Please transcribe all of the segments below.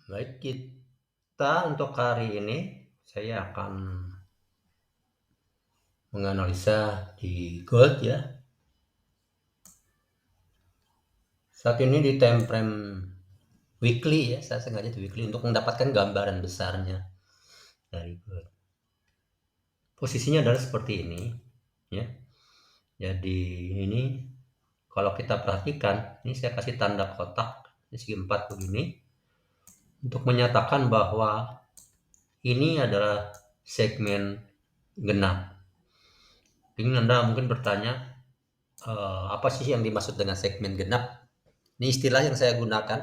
Baik, kita untuk hari ini saya akan menganalisa di gold ya. Saat ini di time frame weekly ya, saya sengaja di weekly untuk mendapatkan gambaran besarnya dari gold. Posisinya adalah seperti ini ya. Jadi ini kalau kita perhatikan, ini saya kasih tanda kotak di segi 4 begini untuk menyatakan bahwa ini adalah segmen genap. Ini Anda mungkin bertanya, apa sih yang dimaksud dengan segmen genap? Ini istilah yang saya gunakan,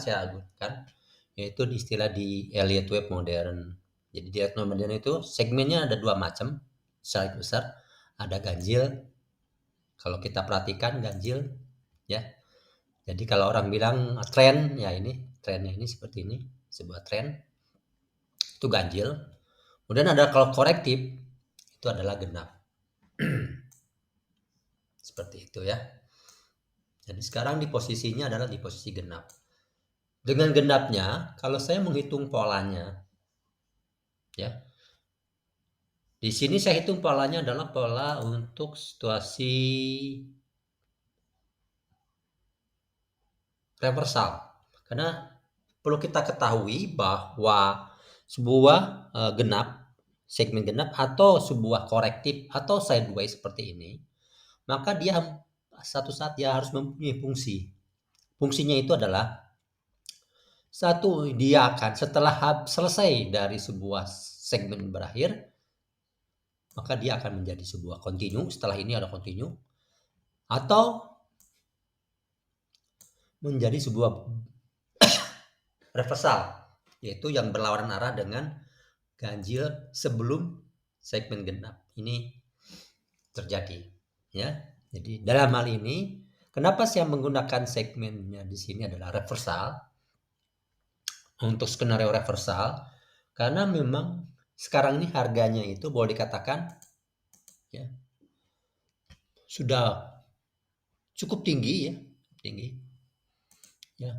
yaitu istilah di Elliott Wave modern. Jadi di Elliott Wave modern itu segmennya ada dua macam, secara besar. Ada ganjil, kalau kita perhatikan ganjil, ya. Jadi kalau orang bilang tren, ya ini trennya ini seperti ini, sebuah tren itu ganjil. Kemudian ada kalau korektif itu adalah genap, seperti itu ya. Jadi sekarang di posisinya adalah di posisi genap. Dengan genapnya, kalau saya menghitung polanya, ya, di sini saya hitung polanya adalah pola untuk situasi reversal. Karena perlu kita ketahui bahwa sebuah genap, segmen genap atau sebuah korektif atau sideways seperti ini, maka dia satu saat dia harus mempunyai fungsi. Fungsinya itu adalah satu, dia akan setelah selesai dari sebuah segmen berakhir, maka dia akan menjadi sebuah kontinu. Setelah ini ada kontinu atau menjadi sebuah reversal, yaitu yang berlawanan arah dengan ganjil sebelum segmen genap ini terjadi, ya. Jadi dalam hal ini, kenapa saya menggunakan segmennya di sini adalah reversal untuk skenario reversal, karena memang sekarang ini harganya itu boleh dikatakan ya sudah cukup tinggi ya, tinggi ya,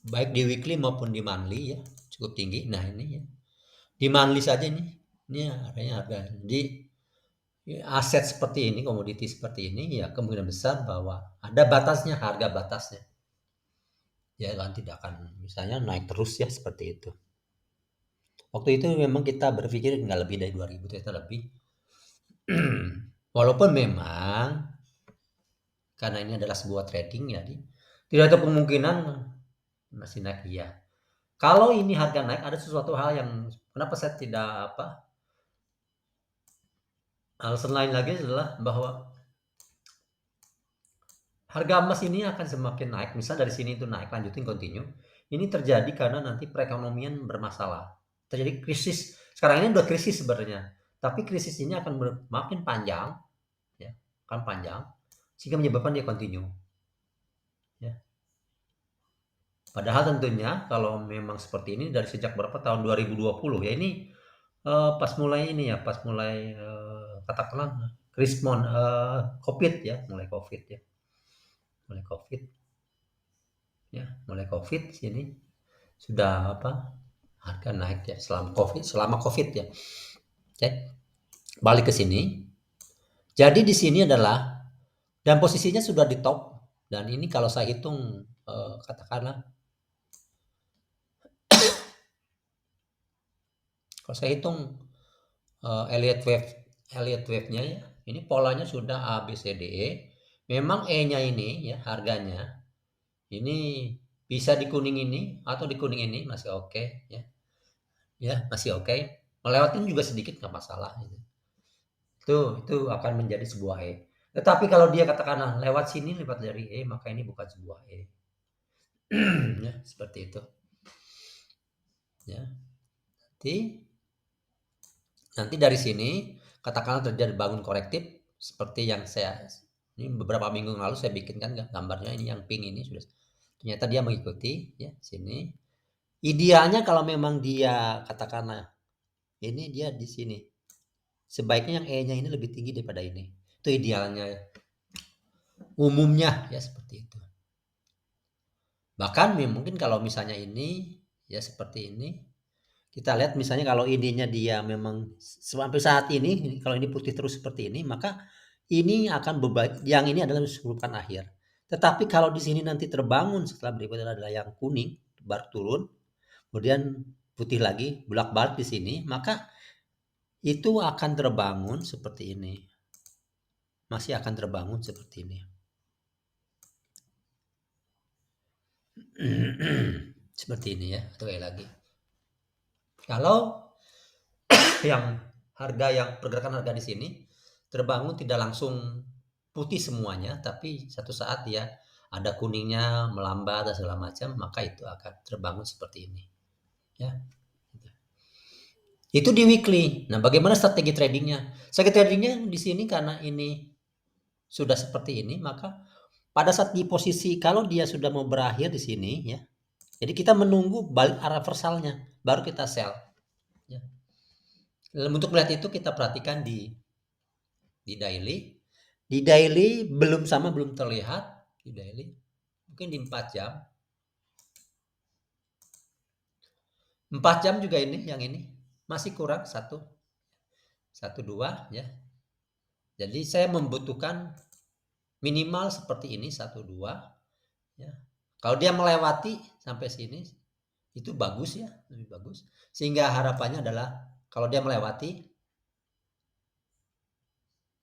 baik di weekly maupun di monthly ya, cukup tinggi. Nah ini ya, di monthly saja nih, ini harganya harga. Jadi aset seperti ini, komoditi seperti ini ya kemungkinan besar bahwa ada batasnya, harga batasnya. Ya kan tidak akan misalnya naik terus ya seperti itu. Waktu itu memang kita berpikir nggak lebih dari 2000 ternyata lebih. Walaupun memang karena ini adalah sebuah trading jadi tidak ada kemungkinan masih naik iya. Kalau ini harga naik ada sesuatu hal yang kenapa saya tidak apa, alasan lain lagi adalah bahwa harga emas ini akan semakin naik. Misal dari sini itu naik lanjutin continue. Ini terjadi karena nanti perekonomian bermasalah. Terjadi krisis. Sekarang ini udah krisis sebenarnya. Tapi krisis ini akan makin panjang, ya, akan panjang sehingga menyebabkan dia continue. Ya. Padahal tentunya kalau memang seperti ini dari sejak berapa tahun 2020 ya ini pas mulai ini ya, pas mulai katakanlah Krismon COVID ya, mulai COVID ya, mulai COVID ya, mulai COVID sini sudah apa harga naik ya selama COVID ya. Oke, balik ke sini. Jadi di sini adalah dan posisinya sudah di top dan ini kalau saya hitung katakanlah kalau saya hitung Elliott wave-nya ya. Ini polanya sudah A B C D E. Memang E-nya ini ya harganya ini bisa di kuning ini atau di kuning ini masih oke ya. Ya, masih oke. Melewatin juga sedikit nggak masalah gitu. Itu akan menjadi sebuah E. Tetapi kalau dia katakanlah lewat sini lewat dari E maka ini bukan sebuah E. Ya, seperti itu. Ya. Nanti dari sini katakanlah terjadi bangun korektif seperti yang saya ini beberapa minggu lalu saya bikinkan gambarnya ini yang pink ini sudah ternyata dia mengikuti ya sini. Idealnya kalau memang dia katakanlah ini dia di sini. Sebaiknya yang E-nya ini lebih tinggi daripada ini. Itu idealnya ya. Umumnya ya seperti itu. Bahkan mungkin kalau misalnya ini ya seperti ini. Kita lihat misalnya kalau ininya dia memang sampai saat ini, kalau ini putih terus seperti ini, maka ini akan yang ini adalah merupakan akhir. Tetapi kalau di sini nanti terbangun setelah berikutnya adalah yang kuning, baru turun, kemudian putih lagi, bolak-balik di sini, maka itu akan terbangun seperti ini. Masih akan terbangun seperti ini. Seperti ini ya, atau lagi. Kalau yang pergerakan harga di sini terbangun tidak langsung putih semuanya, tapi satu saat dia ada kuningnya melambat dan segala macam, maka itu akan terbangun seperti ini. Ya. Itu di weekly. Nah, bagaimana strategi tradingnya? Strategi tradingnya di sini karena ini sudah seperti ini, maka pada saat di posisi kalau dia sudah mau berakhir di sini ya. Jadi kita menunggu balik arah reversalnya, baru kita sell. Ya. Untuk melihat itu kita perhatikan di daily. Di daily belum terlihat di daily. Mungkin di 4 jam. 4 jam juga ini yang ini masih kurang 1 2 ya. Jadi saya membutuhkan minimal seperti ini 1 2 ya. Kalau dia melewati sampai sini itu bagus ya, lebih bagus. Sehingga harapannya adalah kalau dia melewati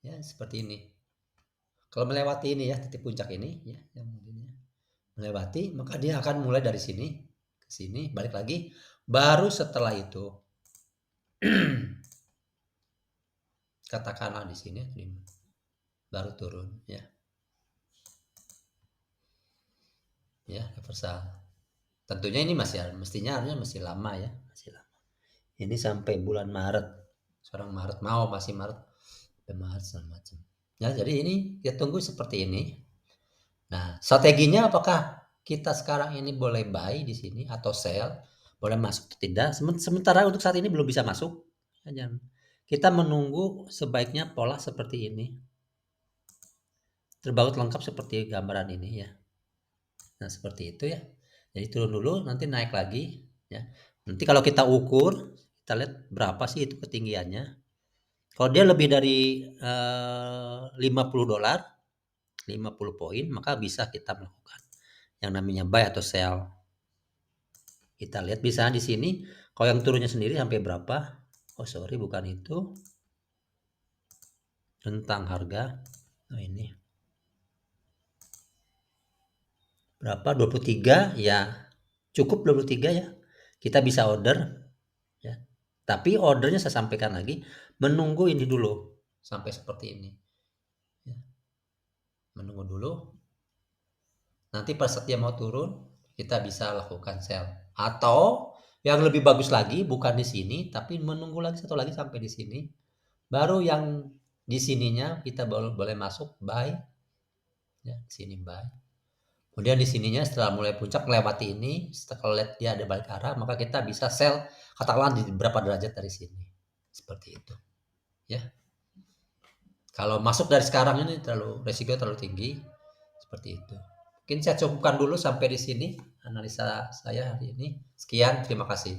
ya seperti ini. Kalau melewati ini ya titik puncak ini ya yang mungkinnya melewati, maka dia akan mulai dari sini ke sini balik lagi, baru setelah itu katakanlah di sini baru turun ya. Ya, reversal. Tentunya ini mestinya harusnya masih lama ya, masih lama. Ini sampai bulan Maret. Sekarang Maret masih Maret. Sampai Maret segala macam. Ya, jadi ini kita tunggu seperti ini. Nah, strateginya apakah kita sekarang ini boleh buy di sini atau sell? Boleh masuk atau tidak? Sementara untuk saat ini belum bisa masuk. Kita menunggu sebaiknya pola seperti ini. Terbaut lengkap seperti gambaran ini ya. Nah, seperti itu ya. Jadi turun dulu, nanti naik lagi ya. Nanti kalau kita ukur, kita lihat berapa sih itu ketinggiannya. Kalau dia lebih dari $50, 50 poin, maka bisa kita melakukan yang namanya buy atau sell. Kita lihat bisa di sini, kalau yang turunnya sendiri sampai berapa? Oh sorry, bukan itu. Tentang harga. Nah ini. Berapa? 23 ya. Cukup 23 ya. Kita bisa order ya. Tapi ordernya saya sampaikan lagi, menunggu ini dulu sampai seperti ini. Ya. Menunggu dulu. Nanti pas dia mau turun, kita bisa lakukan sell. Atau yang lebih bagus lagi bukan di sini, tapi menunggu lagi satu lagi sampai di sini. Baru yang di sininya kita boleh masuk buy. Ya, di sini buy. Kemudian di sininya setelah mulai puncak melewati ini, setelah lihat dia ada balik arah, maka kita bisa sell katakanlah di berapa derajat dari sini. Seperti itu. Ya. Kalau masuk dari sekarang ini resiko terlalu tinggi. Seperti itu. Mungkin saya cukupkan dulu sampai di sini analisa saya hari ini. Sekian, terima kasih.